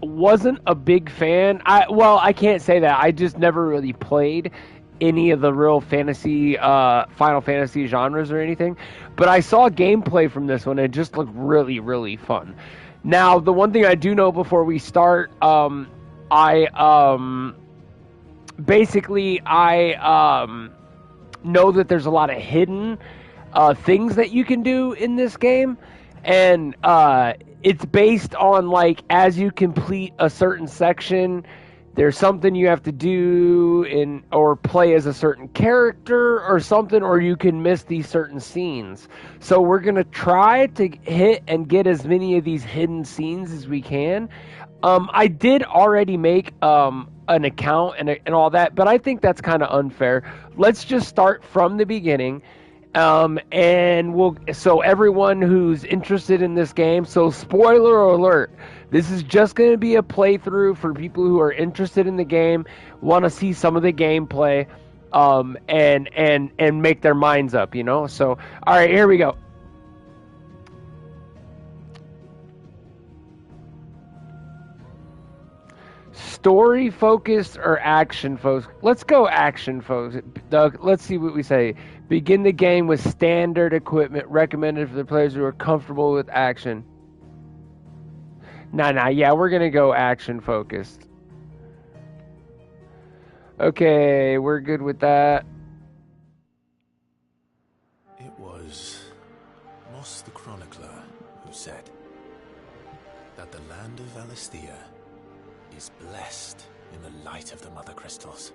wasn't a big fan. Well, I can't say that. I just never really played any of the real fantasy, Final Fantasy genres or anything. But I saw gameplay from this one, and it just looked really, really fun. Now, the one thing I do know before we start, I basically know that there's a lot of hidden things that you can do in this game, and it's based on like as you complete a certain section, there's something you have to do in or play as a certain character or something, or you can miss these certain scenes. So we're gonna try to hit and get as many of these hidden scenes as we can. I did already make an account and all that, but I think that's kind of unfair. Let's just start from the beginning. And so everyone who's interested in this game, so spoiler alert, this is just going to be a playthrough for people who are interested in the game, want to see some of the gameplay, and make their minds up, you know? So, all right, here we go. Story focused or action focused? Let's go action focused. Doug, let's see what we say. Begin the game with standard equipment recommended for the players who are comfortable with action. Nah, yeah, we're gonna go action focused. Okay, we're good with that. It was Moss the Chronicler who said that the land of Valisthea is blessed in the light of the Mother Crystals.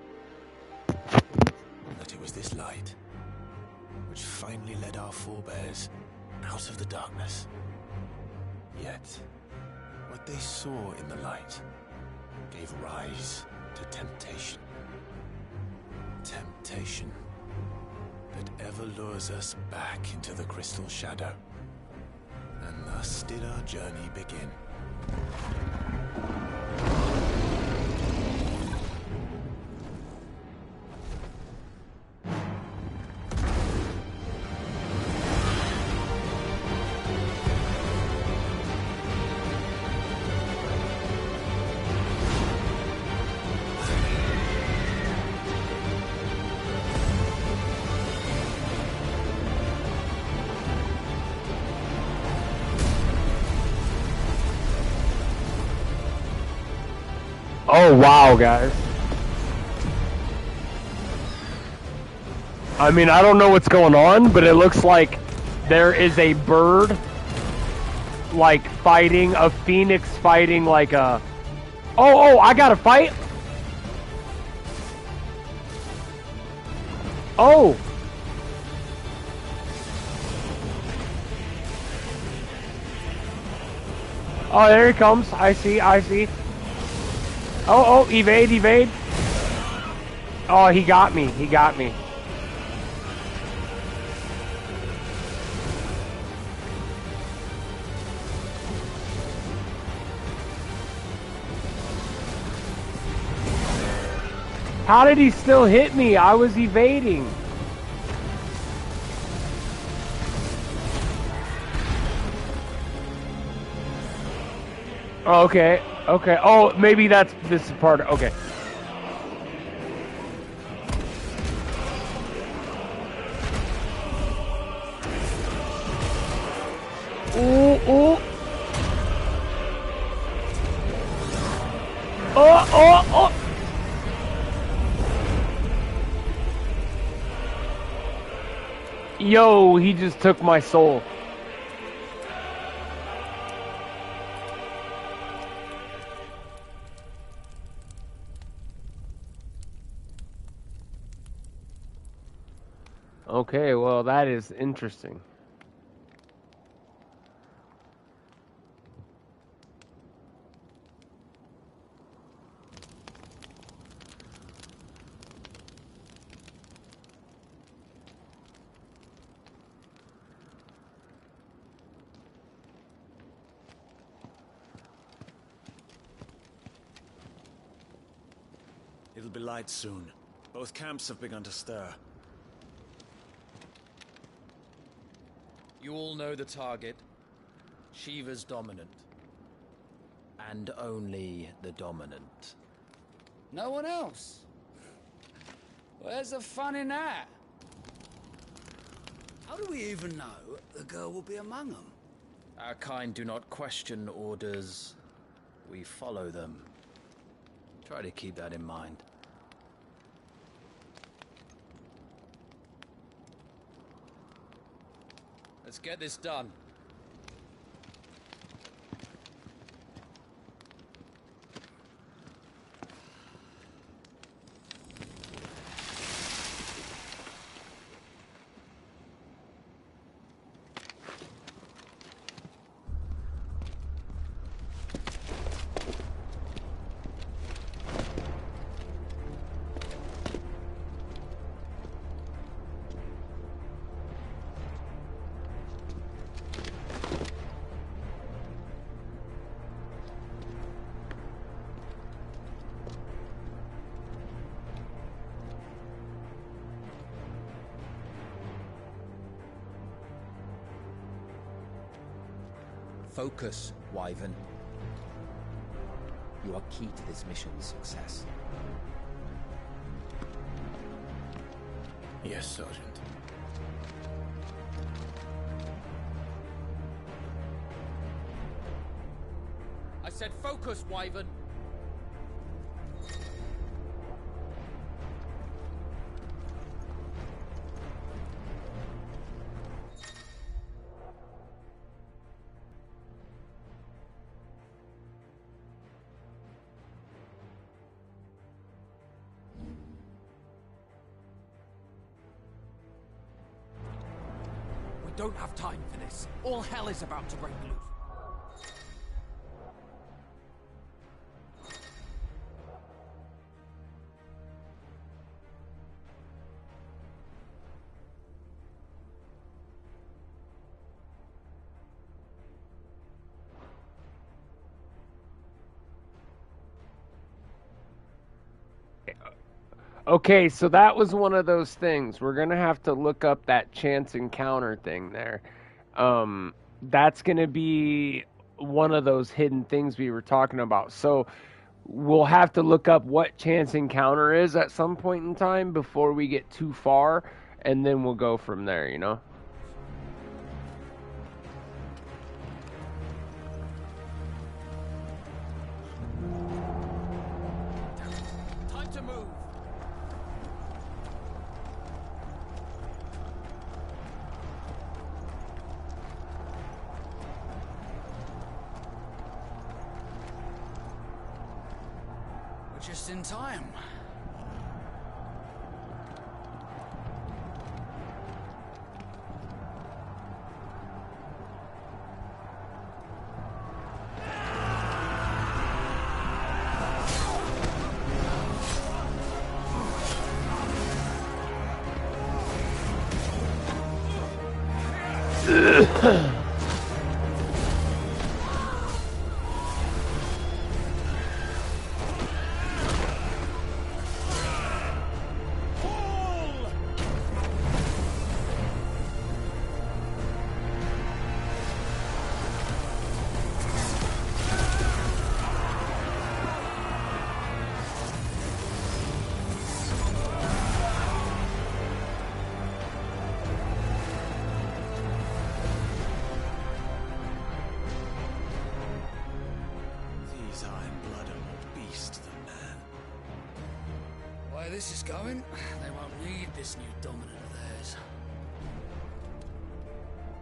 That it was this light which finally led our forebears out of the darkness. Yet, what they saw in the light gave rise to temptation. Temptation that ever lures us back into the crystal shadow. And thus did our journey begin. Oh, wow, guys. I mean, I don't know what's going on, but it looks like there is a bird, like, fighting, a phoenix fighting, like, a... Oh, I gotta fight? Oh! Oh, there he comes. I see. Oh, evade. Oh, he got me. How did he still hit me? I was evading. Oh, okay. Oh, maybe this part. Okay. Ooh. Oh. Yo, he just took my soul. Okay, well, that is interesting. It'll be light soon. Both camps have begun to stir. You all know the target. Shiva's dominant. And only the dominant. No one else? Where's the fun in that? How do we even know the girl will be among them? Our kind do not question orders. We follow them. Try to keep that in mind. Let's get this done. Focus, Wyvern. You are key to this mission's success. Yes, Sergeant. I said focus, Wyvern. We don't have time for this. All hell is about to break loose. Okay, so that was one of those things. We're gonna have to look up that chance encounter thing there. That's gonna be one of those hidden things we were talking about. So we'll have to look up what chance encounter is at some point in time before we get too far, and then we'll go from there, you know? Time to move. We're just in time. These Iron Blood are more beast than man. Why this is going, they won't need this new dominant of theirs.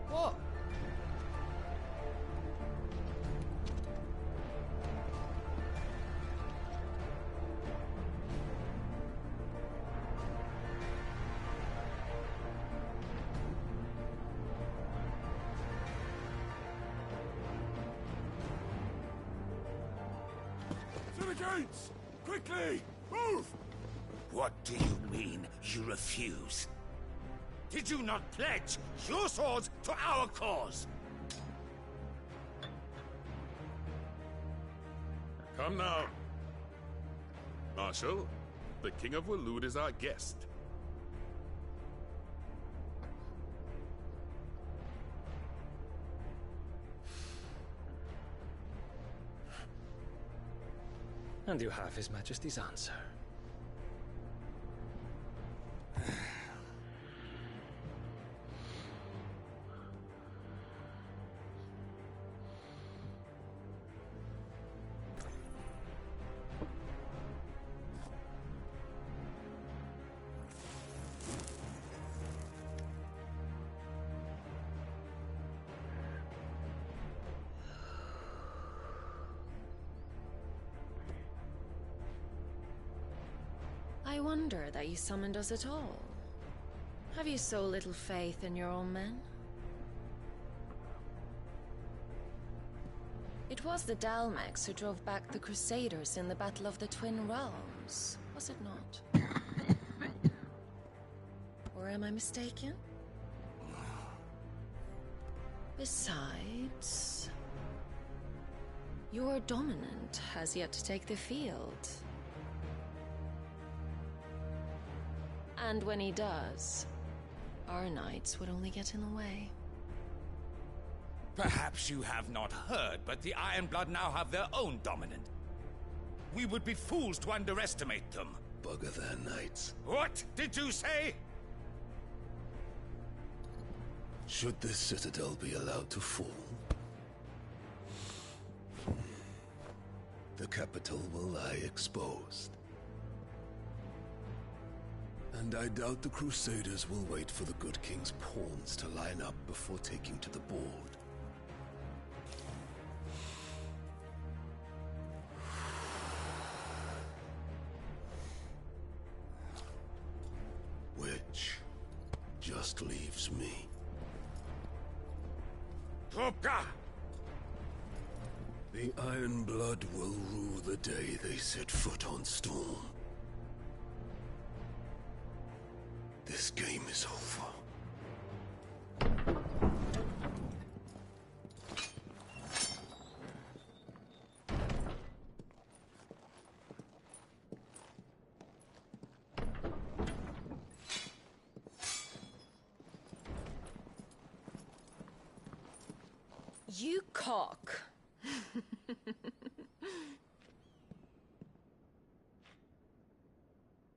What? To the gates! Quickly! Move! What do you mean, you refuse? Did you not pledge your swords to our cause? Come now. Marshal, the King of Waloed is our guest. And you have His Majesty's answer. I wonder that you summoned us at all. Have you so little faith in your own men? It was the Dalmex who drove back the Crusaders in the Battle of the Twin Realms, was it not? Or am I mistaken? Besides, your dominant has yet to take the field. And when he does, our knights would only get in the way. Perhaps you have not heard, but the Ironblood now have their own dominant. We would be fools to underestimate them. Bugger their knights. What did you say? Should this citadel be allowed to fall, the capital will lie exposed. And I doubt the Crusaders will wait for the good king's pawns to line up before taking to the board. Which just leaves me. Trupka! The Ironblood will rue the day they set foot on Storm. This game is over. You cock.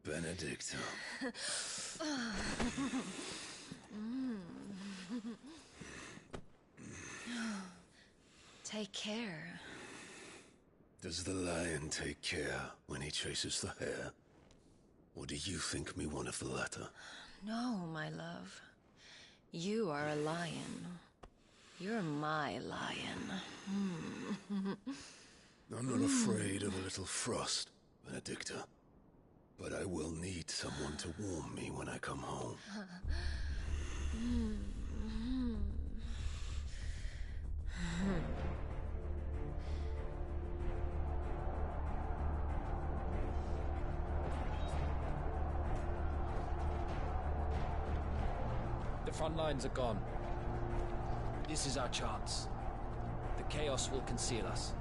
Benedicta. Take care. Does the lion take care when he chases the hare? Or do you think me one of the latter? No, my love. You are a lion. You're my lion. I'm not afraid of a little frost, Benedicta. But I will need someone to warm me when I come home. The front lines are gone. This is our chance. The chaos will conceal us.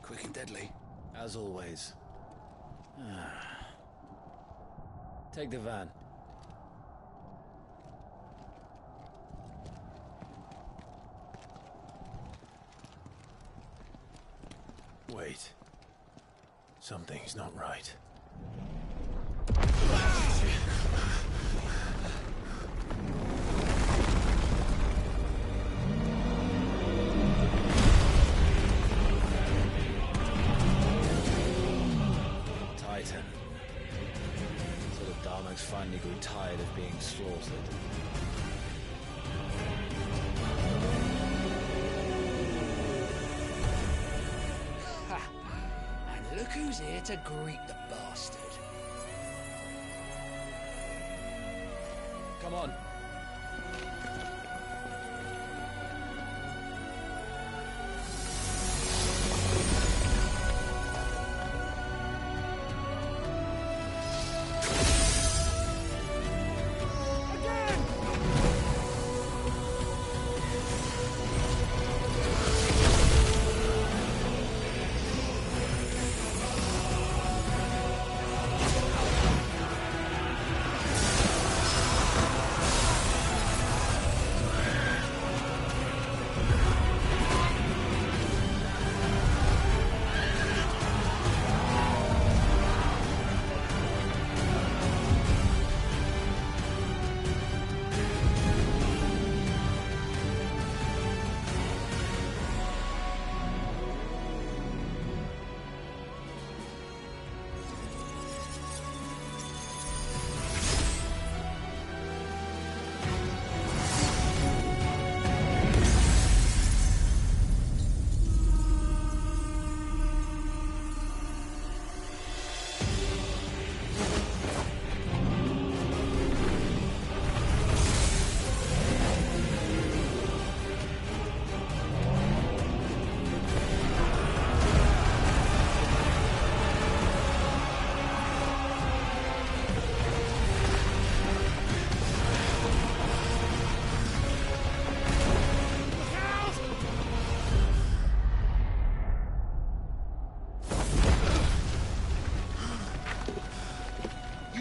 Quick and deadly. As always. Take the van. Wait. Something's not right. grew tired of being slaughtered. And look who's here to greet the bastard. Come on.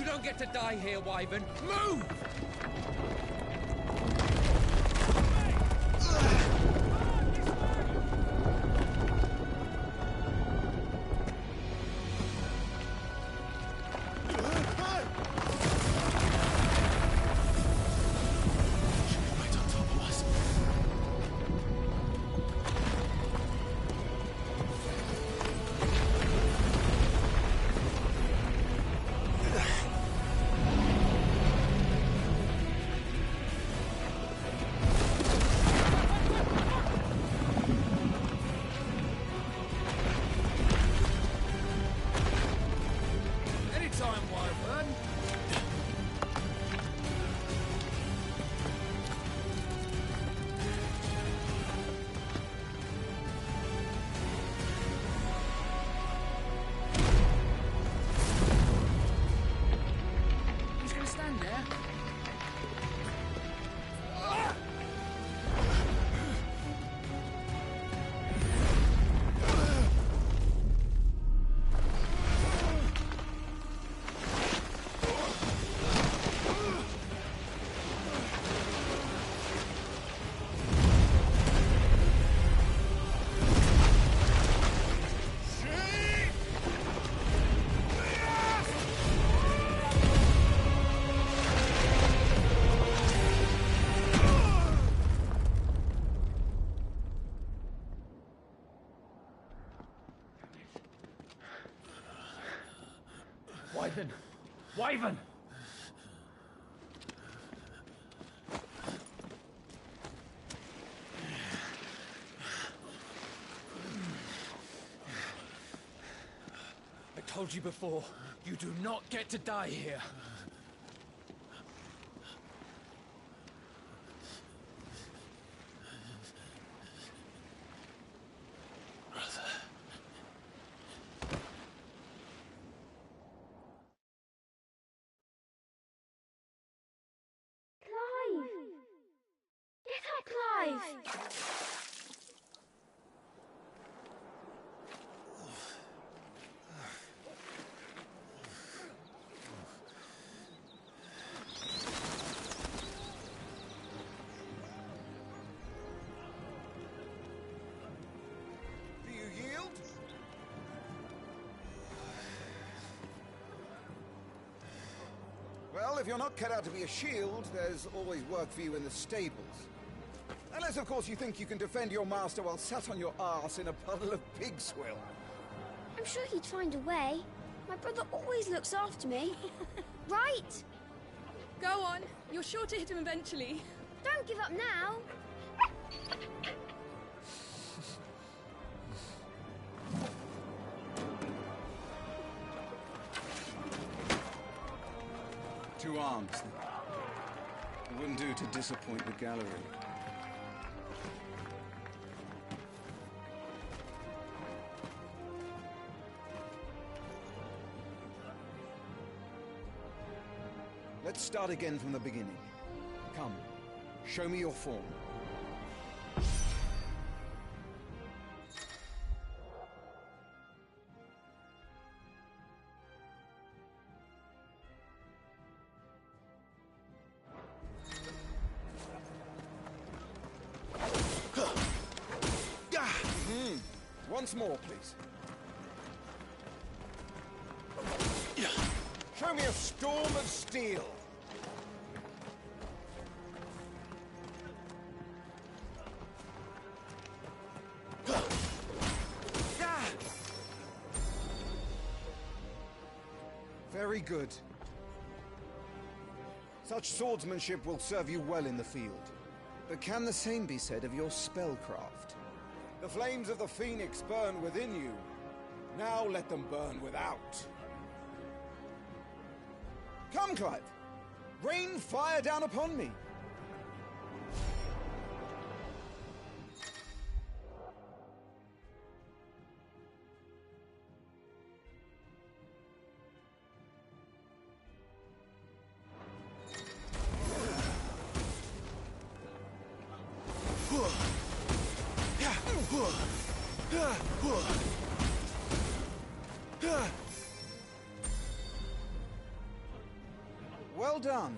Don't get to die here, Wyvern. Move! Wyvern! Wyvern! I told you before, you do not get to die here. Do you yield? Well, if you're not cut out to be a shield, there's always work for you in the stables. Unless, of course, you think you can defend your master while sat on your arse in a puddle of pig swill. I'm sure he'd find a way. My brother always looks after me. Right? Go on. You're sure to hit him eventually. Don't give up now. Two arms, then. It wouldn't do to disappoint the gallery. Let's start again from the beginning. Come, show me your form. Once more, please. Show me a storm of steel. Very good. Such swordsmanship will serve you well in the field. But can the same be said of your spellcraft? The flames of the Phoenix burn within you. Now let them burn without. Come, Clive. Rain fire down upon me. Well done.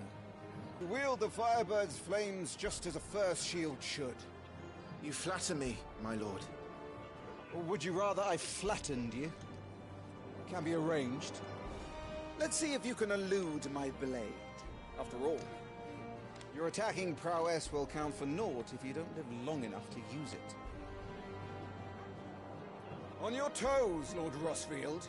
You wield the Firebird's flames just as a first shield should. You flatter me, my lord. Or would you rather I flattened you? Can be arranged. Let's see if you can elude my blade. After all, your attacking prowess will count for naught if you don't live long enough to use it. On your toes, Lord Rossfield.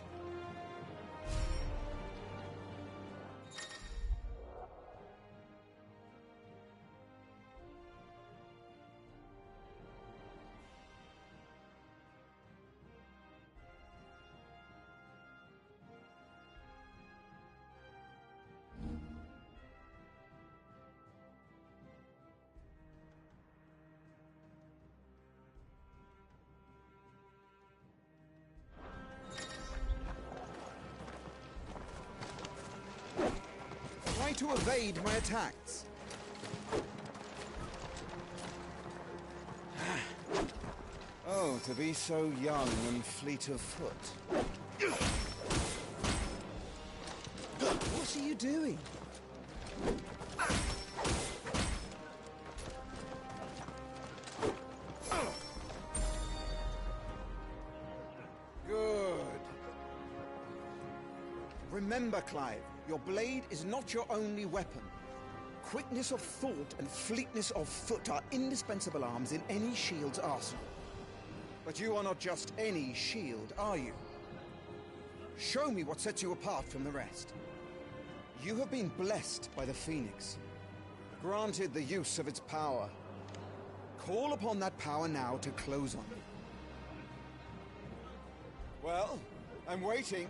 Try to evade my attacks. Oh, to be so young and fleet of foot. What are you doing? Good. Remember, Clive, your blade is not your only weapon. Quickness of thought and fleetness of foot are indispensable arms in any shield's arsenal. But you are not just any shield, are you? Show me what sets you apart from the rest. You have been blessed by the Phoenix, granted the use of its power. Call upon that power now to close on you. Well, I'm waiting.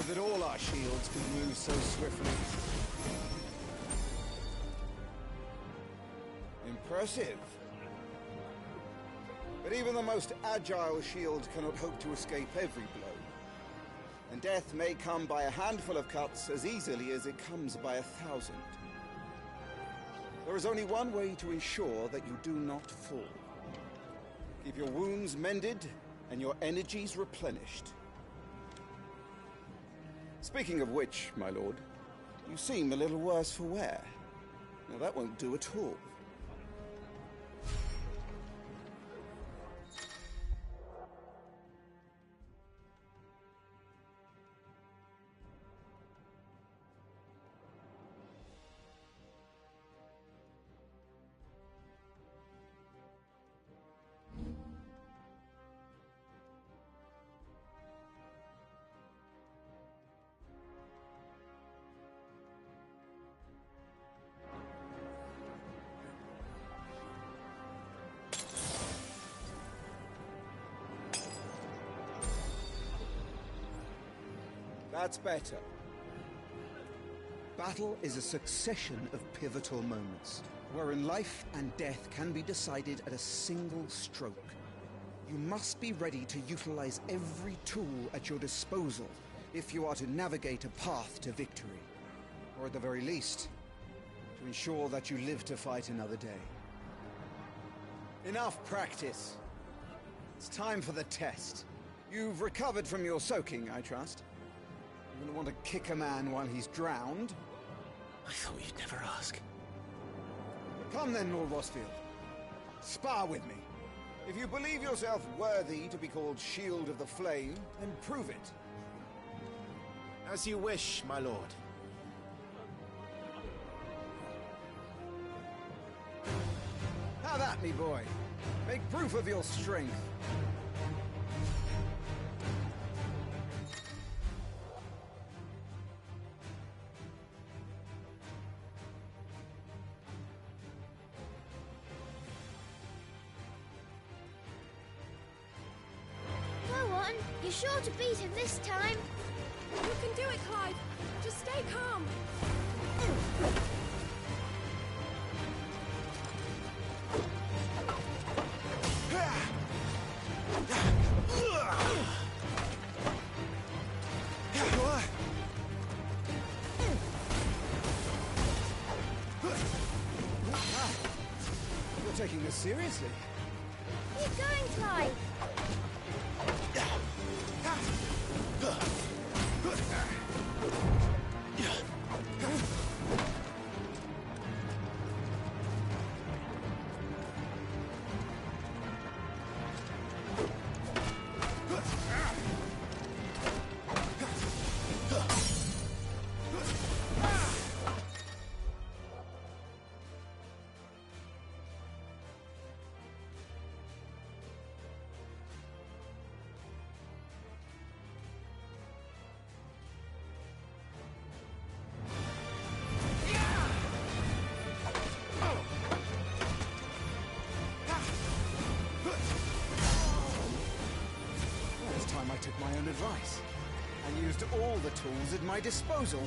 That all our shields could move so swiftly. Impressive. But even the most agile shield cannot hope to escape every blow. And death may come by a handful of cuts as easily as it comes by 1,000. There is only one way to ensure that you do not fall. Keep your wounds mended and your energies replenished. Speaking of which, my lord, You seem a little worse for wear. Now that won't do at all. That's better. Battle is a succession of pivotal moments, wherein life and death can be decided at a single stroke. You must be ready to utilize every tool at your disposal if you are to navigate a path to victory. Or at the very least, to ensure that you live to fight another day. Enough practice. It's time for the test. You've recovered from your soaking, I trust. You wouldn't want to kick a man while he's drowned. I thought you'd never ask. Come then, Lord Rosfield. Spar with me. If you believe yourself worthy to be called Shield of the Flame, then prove it. As you wish, my lord. Have at me, boy. Make proof of your strength. You're sure to beat him this time. You can do it, Clive. Just stay calm. You're taking this seriously. Keep going, Clive. I took my own advice and used all the tools at my disposal.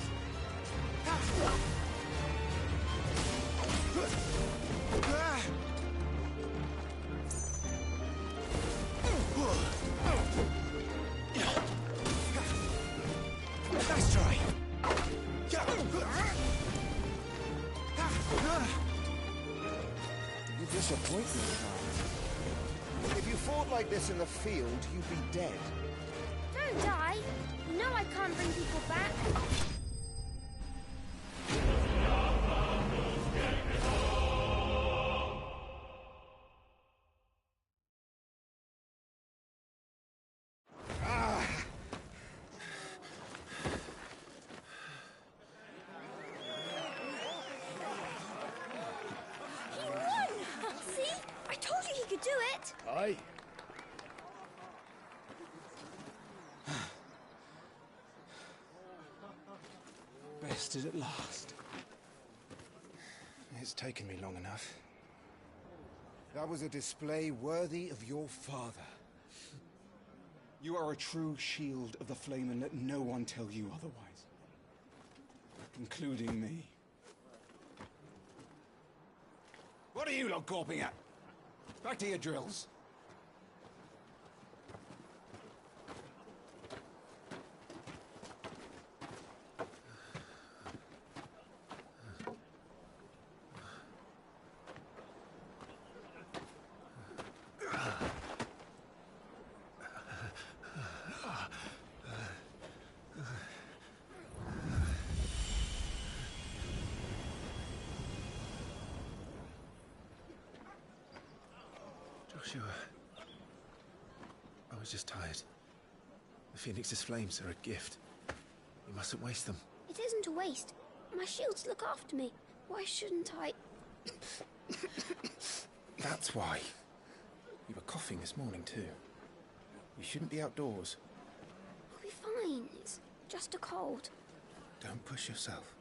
Nice try. You disappoint me, Carl. If you fought like this in the field, you'd be dead. Don't die. You know I can't bring people back. He won! See? I told you he could do it! Aye. Bested at last. It's taken me long enough. That was a display worthy of your father. You are a true shield of the flame, and let no one tell you otherwise. Including me. What are you lot gawping at? Back to your drills. Joshua. I was just tired. The Phoenix's flames are a gift. You mustn't waste them. It isn't a waste. My shields look after me. Why shouldn't I? That's why. You were coughing this morning too. You shouldn't be outdoors. I'll be fine. It's just a cold. Don't push yourself.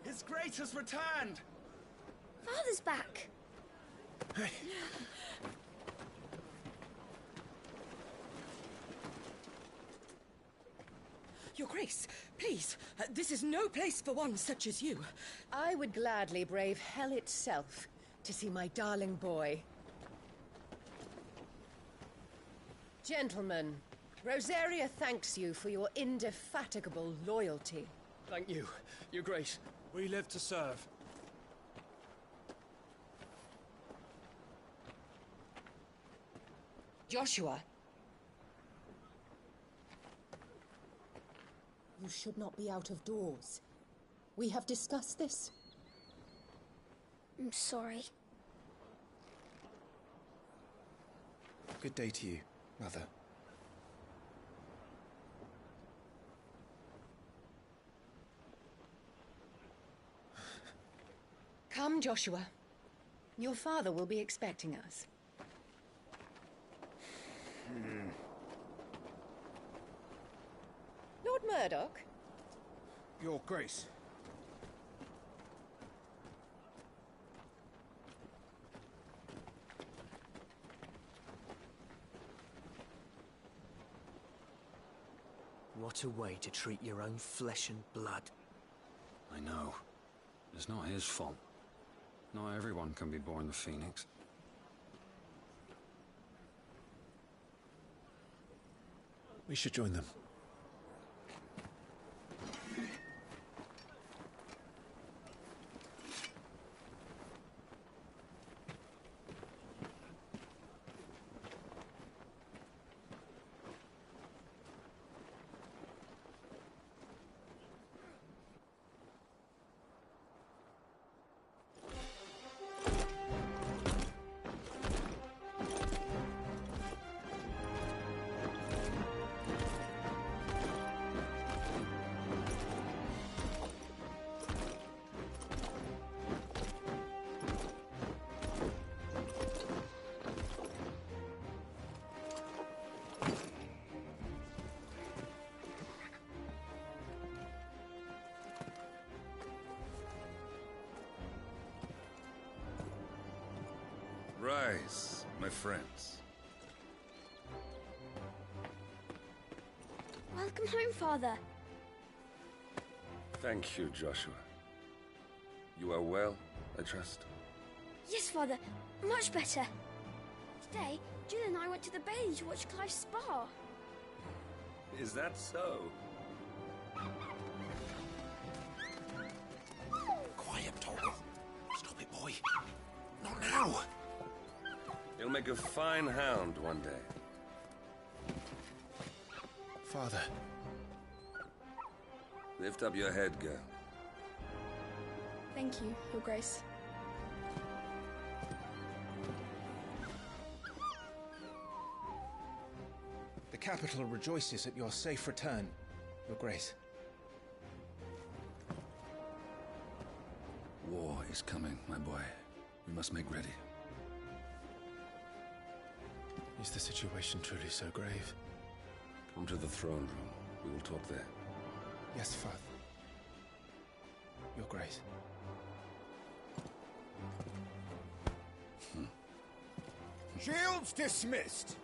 His Grace has returned! Father's back. Hey. Your Grace, please, this is no place for one such as you. I would gladly brave hell itself to see my darling boy. Gentlemen, Rosaria thanks you for your indefatigable loyalty. Thank you, Your Grace. We live to serve. Joshua. You should not be out of doors. We have discussed this. I'm sorry. Good day to you, Mother. Come, Joshua. Your father will be expecting us. Lord Murdoch? Your Grace. What a way to treat your own flesh and blood. I know. It's not his fault. Not everyone can be born the Phoenix. We should join them. Rise, my friends. Welcome home, Father. Thank you, Joshua. You are well, I trust? Yes, Father. Much better. Today, Jill and I went to the bailey to watch Clive's spa. Is that so? Quiet, Toggle. Stop it, boy. Not now. He'll make a fine hound one day. Father. Lift up your head, girl. Thank you, Your Grace. The capital rejoices at your safe return, Your Grace. War is coming, my boy. We must make ready. Is the situation truly so grave? Come to the throne room. We will talk there. Yes, Father. Your Grace. Shields dismissed!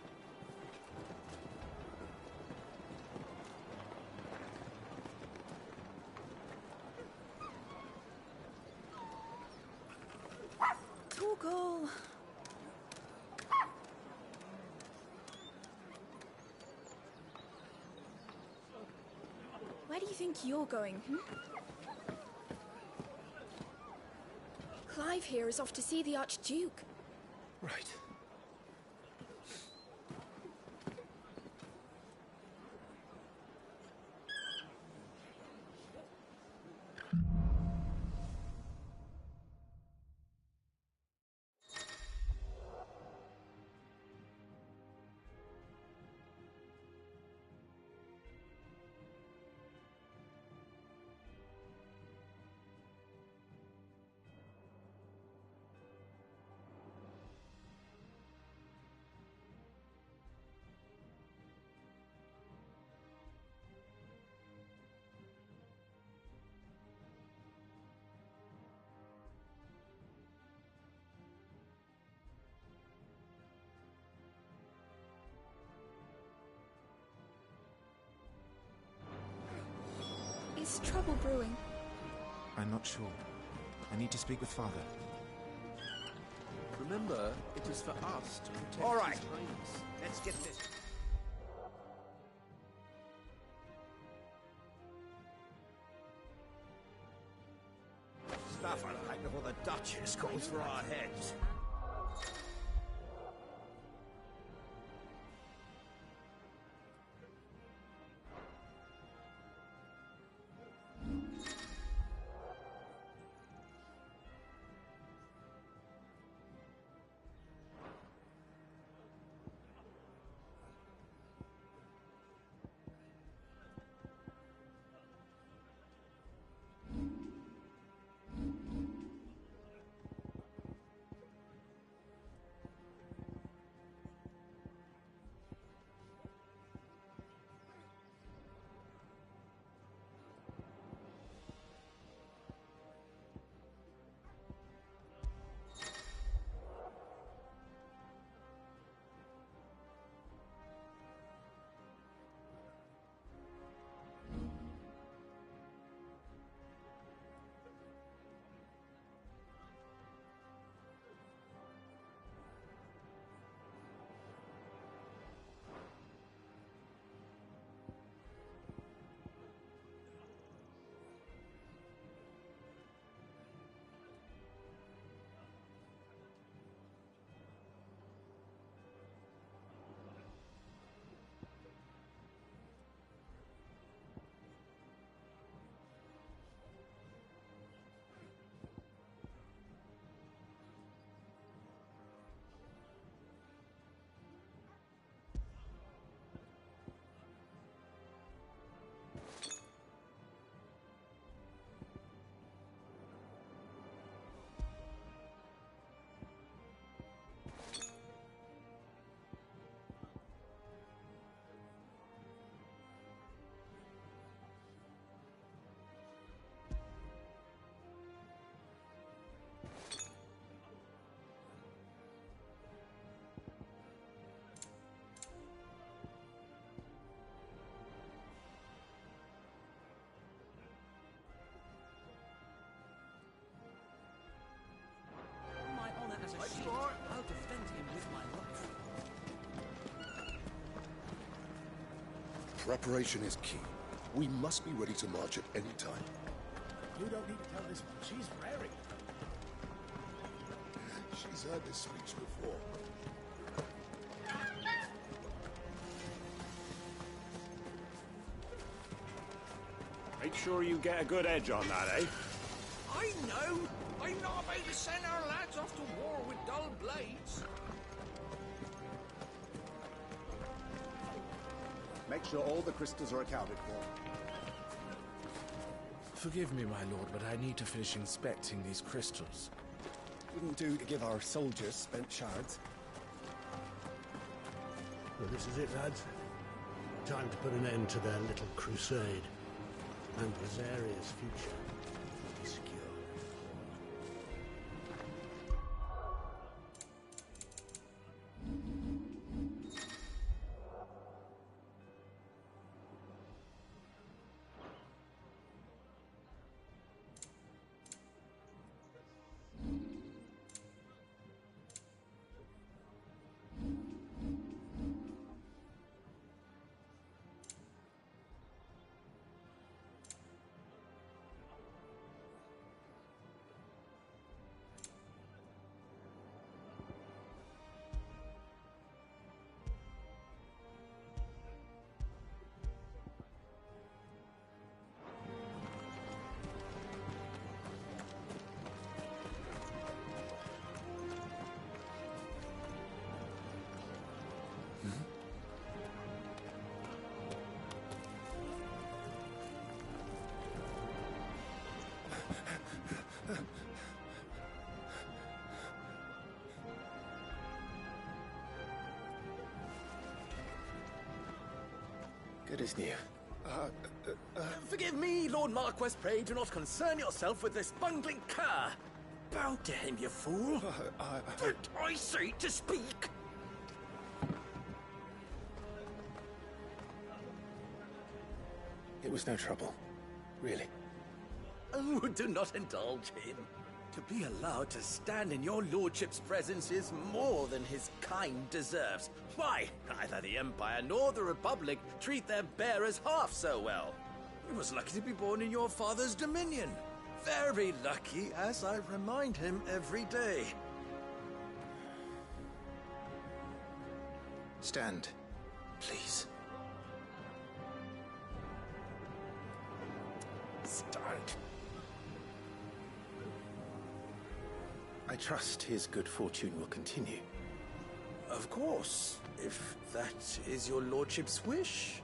Torgal! Where do you think you're going, Clive here is off to see the Archduke. Right. Is trouble brewing? I'm not sure. I need to speak with Father. Remember, it is for us to protect All right. His Highness. Let's get this. Stuff I like before the Duchess calls for our heads. My honor as a shield, I'll defend him with my life. Preparation is key. We must be ready to march at any time. You don't need to tell this one. She's raring. She's heard this speech before. Make sure you get a good edge on that, eh? I know! I'm not about to send our lads off to war with dull blades. Make sure all the crystals are accounted for. Forgive me, my lord, but I need to finish inspecting these crystals. Wouldn't do to give our soldiers spent shards. Well, this is it, lads. Time to put an end to their little crusade. And Rosaria's future will be secure. Good as new. Forgive me, Lord Marquess, pray do not concern yourself with this bungling cur. Bow to him, you fool. Don't I say to speak? It was no trouble. Really? Oh, do not indulge him. To be allowed to stand in your lordship's presence is more than his kind deserves. Why, neither the Empire nor the Republic treat their bearers half so well. He was lucky to be born in your father's dominion. Very lucky, as I remind him every day. Stand, please. Stand. I trust his good fortune will continue. Of course, if that is your lordship's wish.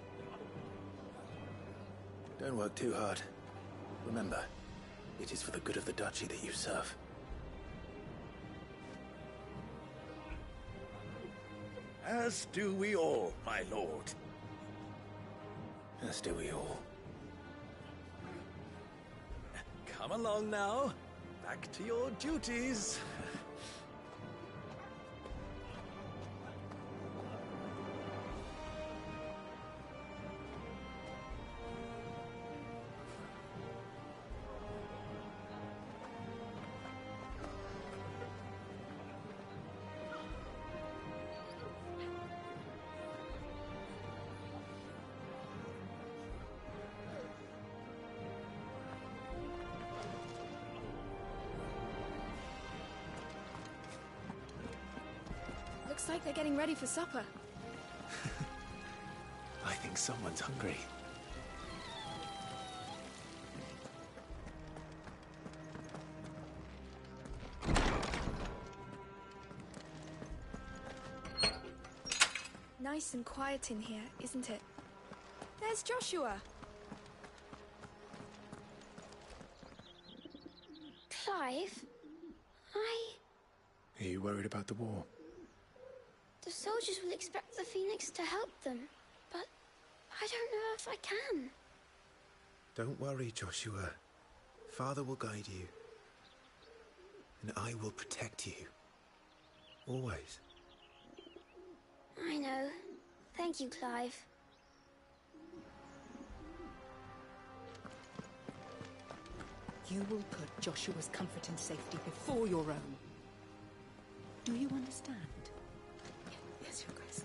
Don't work too hard. Remember, it is for the good of the duchy that you serve. As do we all, my lord. As do we all. Come along now. Back to your duties. Looks like they're getting ready for supper. I think someone's hungry. Nice and quiet in here, isn't it? There's Joshua. Clive? Are you worried about the war? The soldiers will expect the Phoenix to help them, but I don't know if I can. Don't worry, Joshua. Father will guide you. And I will protect you. Always. I know. Thank you, Clive. You will put Joshua's comfort and safety before your own. Do you understand? Yes, Your Grace.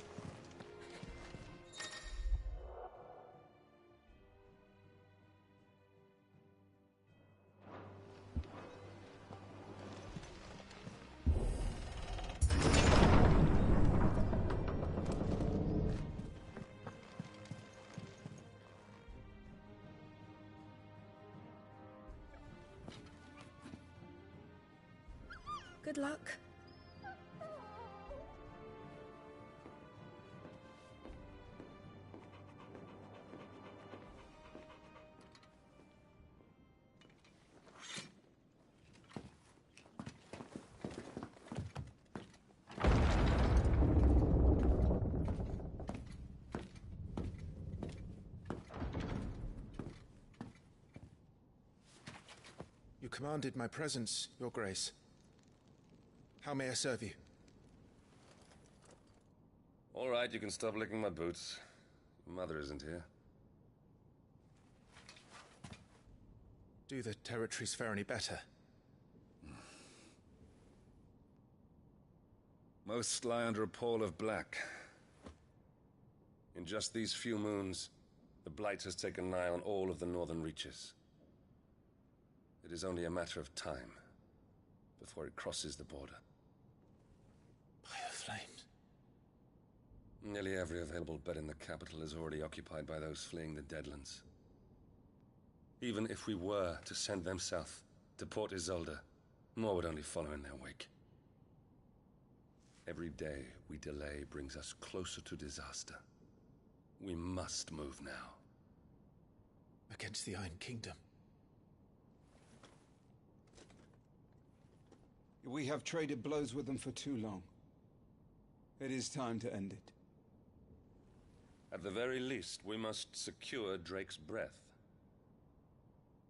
Good luck. You commanded my presence, Your Grace. How may I serve you? All right, you can stop licking my boots. Mother isn't here. Do the territories fare any better? Most lie under a pall of black. In just these few moons, the Blight has taken nigh on all of the northern reaches. It is only a matter of time before it crosses the border. By the flames. Nearly every available bed in the capital is already occupied by those fleeing the Deadlands. Even if we were to send them south, to Port Isolde, more would only follow in their wake. Every day we delay brings us closer to disaster. We must move now. Against the Iron Kingdom. We have traded blows with them for too long. It is time to end it. At the very least, we must secure Drake's breath.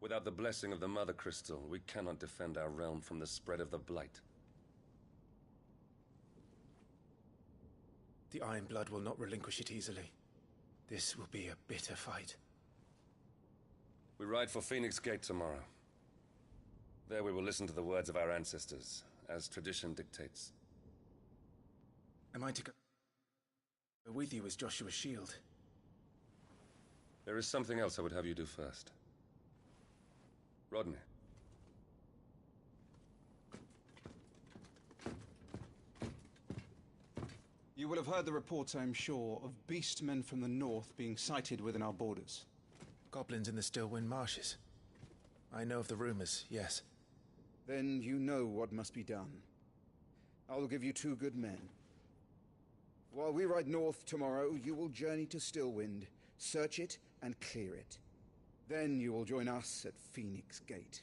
Without the blessing of the Mother Crystal, we cannot defend our realm from the spread of the Blight. The Iron Blood will not relinquish it easily. This will be a bitter fight. We ride for Phoenix Gate tomorrow. There we will listen to the words of our ancestors, as tradition dictates. Am I to go with you as Joshua's shield? There is something else I would have you do first. Rodney. You will have heard the reports, I am sure, of beastmen from the north being sighted within our borders. Goblins in the Stillwind Marshes. I know of the rumors, yes. Then you know what must be done. I will give you 2 good men. While we ride north tomorrow, you will journey to Stillwind, search it, and clear it. Then you will join us at Phoenix Gate.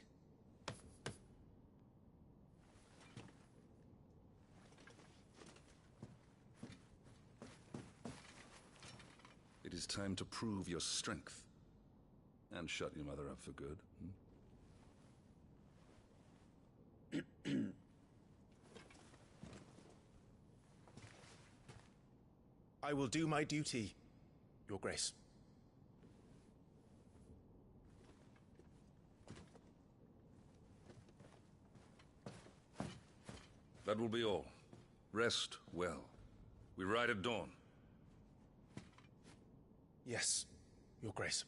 It is time to prove your strength. And shut your mother up for good. I will do my duty, Your Grace. That will be all. Rest well. We ride at dawn. Yes, Your Grace.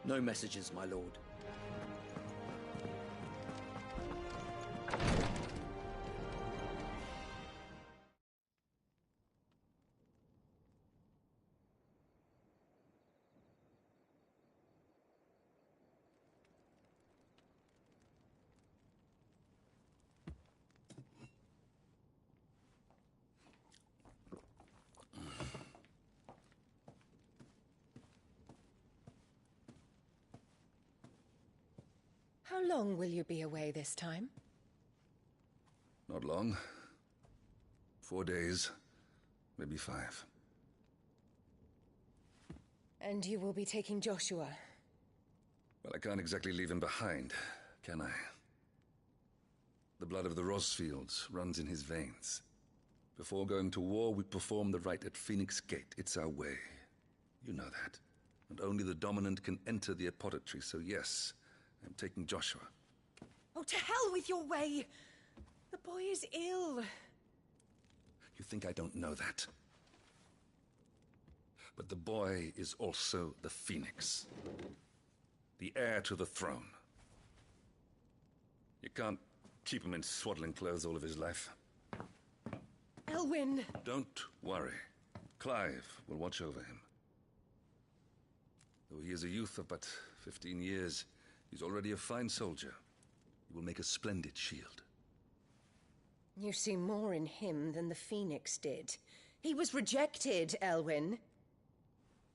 No messages, my lord. How long will you be away this time? Not long. 4 days, maybe 5. And you will be taking Joshua? Well, I can't exactly leave him behind, can I? The blood of the Rosfields runs in his veins. Before going to war, we perform the rite at Phoenix Gate. It's our way. You know that. And only the dominant can enter the apothecary, so yes, I'm taking Joshua. Oh, to hell with your way! The boy is ill. You think I don't know that? But the boy is also the Phoenix. The heir to the throne. You can't keep him in swaddling clothes all of his life. Elwyn! Don't worry. Clive will watch over him. Though he is a youth of but 15 years, he's already a fine soldier. He will make a splendid shield. You see more in him than the Phoenix did. He was rejected, Elwyn.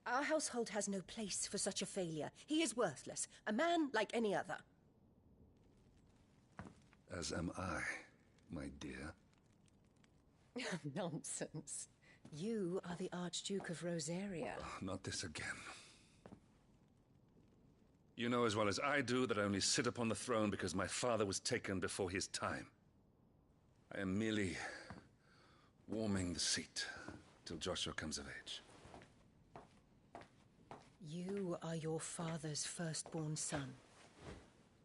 Our household has no place for such a failure. He is worthless, a man like any other. As am I, my dear. Nonsense. You are the Archduke of Rosaria. Not this again. You know as well as I do that I only sit upon the throne because my father was taken before his time. I am merely warming the seat till Joshua comes of age. You are your father's firstborn son,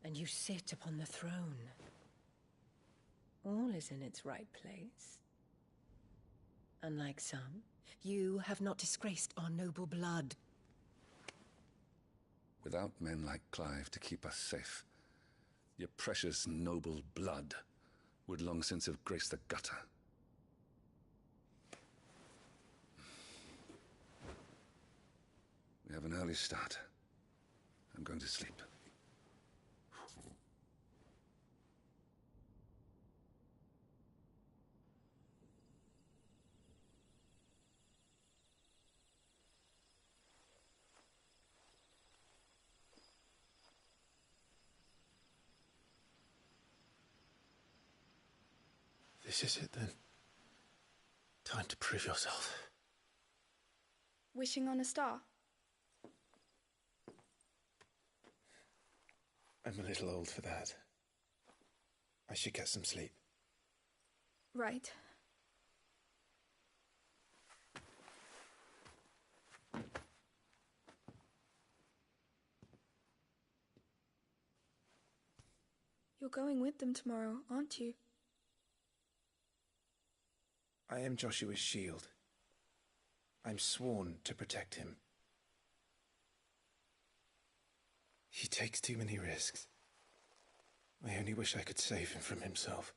and you sit upon the throne. All is in its right place. Unlike some, you have not disgraced our noble blood. Without men like Clive to keep us safe, your precious noble blood would long since have graced the gutter. We have an early start. I'm going to sleep. This is it then. Time to prove yourself. Wishing on a star? I'm a little old for that. I should get some sleep. Right. You're going with them tomorrow, aren't you? I am Joshua's shield. I'm sworn to protect him. He takes too many risks. I only wish I could save him from himself.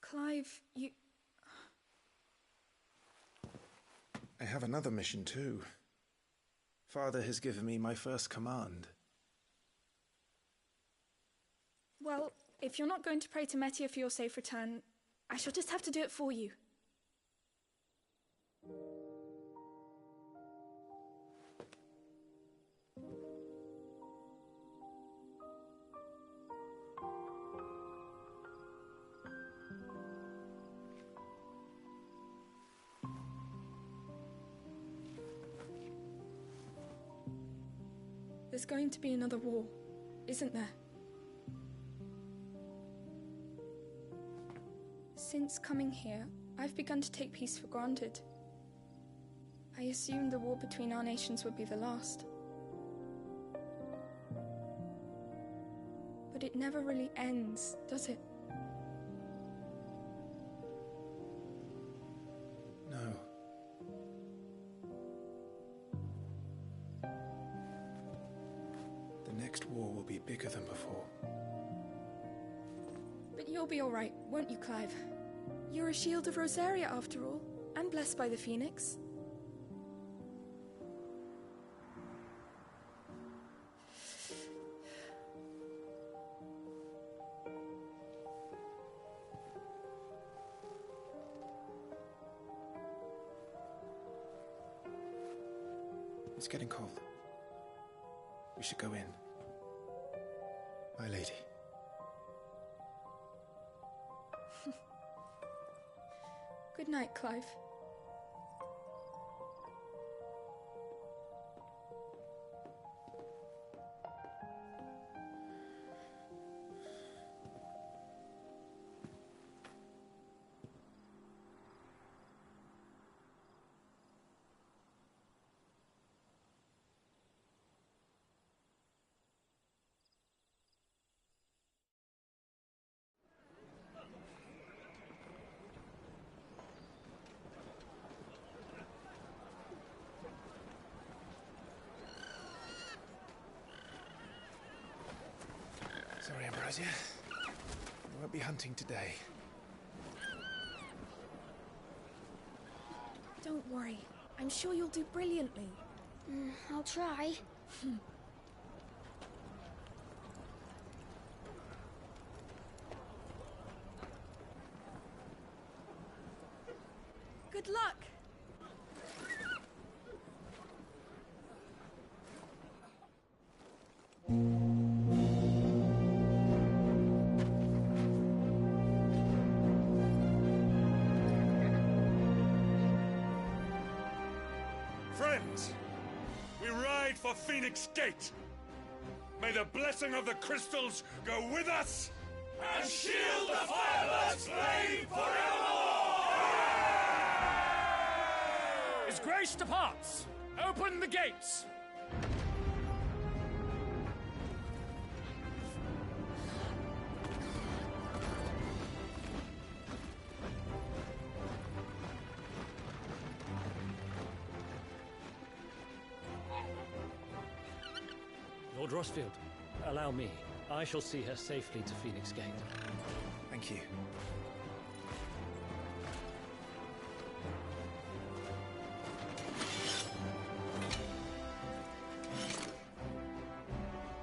Clive, you... I have another mission too. Father has given me my first command. Well, if you're not going to pray to Metia for your safe return, I shall just have to do it for you. There's going to be another war, isn't there? Since coming here, I've begun to take peace for granted. I assumed the war between our nations would be the last. But it never really ends, does it? No. The next war will be bigger than before. But you'll be all right, won't you, Clive? You're a shield of Rosaria, after all, and blessed by the Phoenix. It's getting cold. We should go in. My lady. Good night, Clive. Sorry, Ambrosia. I won't be hunting today. Don't worry. I'm sure you'll do brilliantly. I'll try. Good luck! Friends, we ride for Phoenix Gate. May the blessing of the crystals go with us and shield the Firebird's flame forevermore! His Grace departs, Open the gates! Lord Rossfield, allow me. I shall see her safely to Phoenix Gate. Thank you.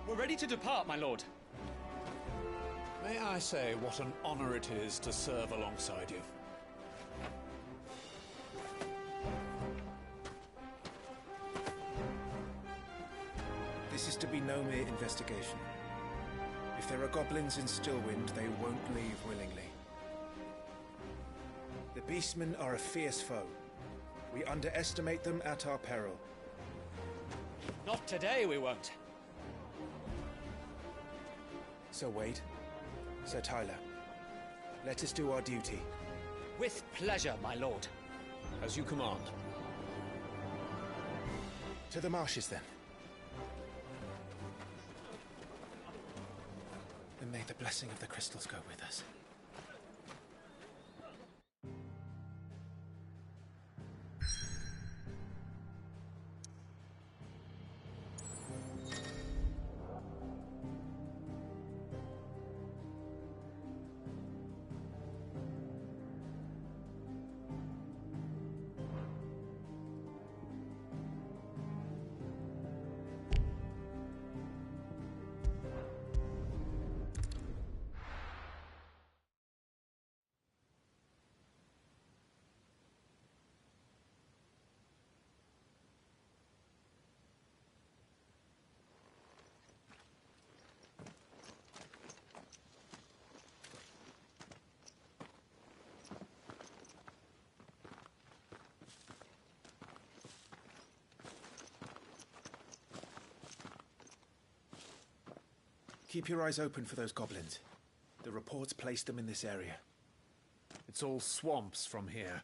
We're ready to depart, my lord. May I say what an honor it is to serve alongside you? This is to be no mere investigation. If there are goblins in Stillwind, they won't leave willingly. The Beastmen are a fierce foe. We underestimate them at our peril. Not today, we won't. Sir Wade, Sir Tyler, let us do our duty. With pleasure, my lord. As you command. To the marshes, then. And may the blessing of the crystals go with us. Keep your eyes open for those goblins. The reports placed them in this area. It's all swamps from here.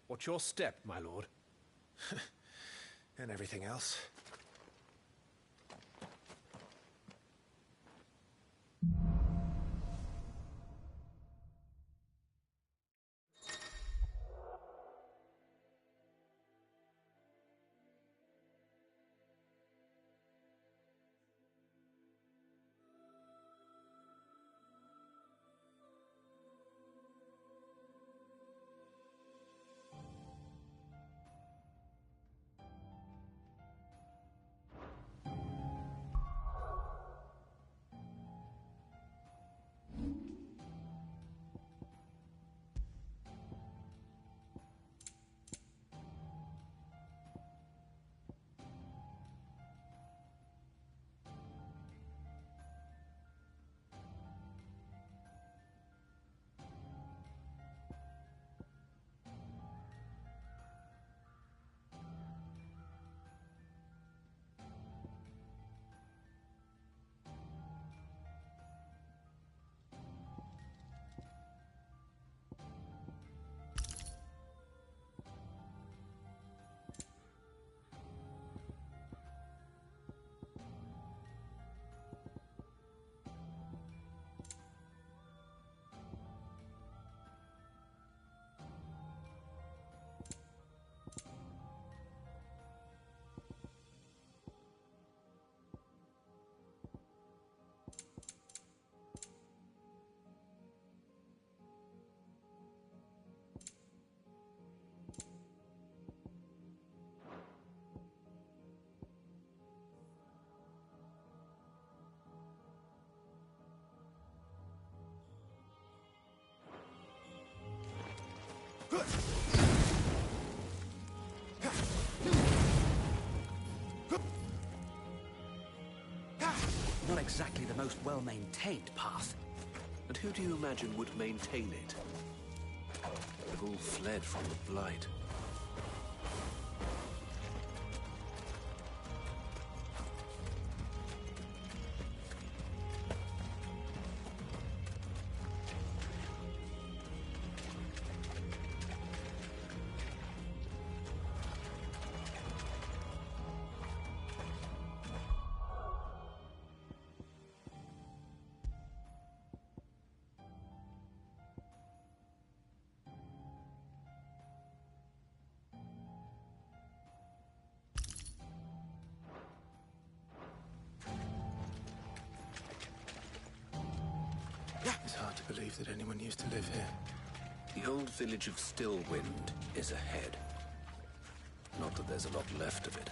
What's your step, my lord? And everything else. Not exactly the most well-maintained path. And who do you imagine would maintain it? They've all fled from the Blight. believe that anyone used to live here. The old village of Stillwind is ahead. Not that there's a lot left of it.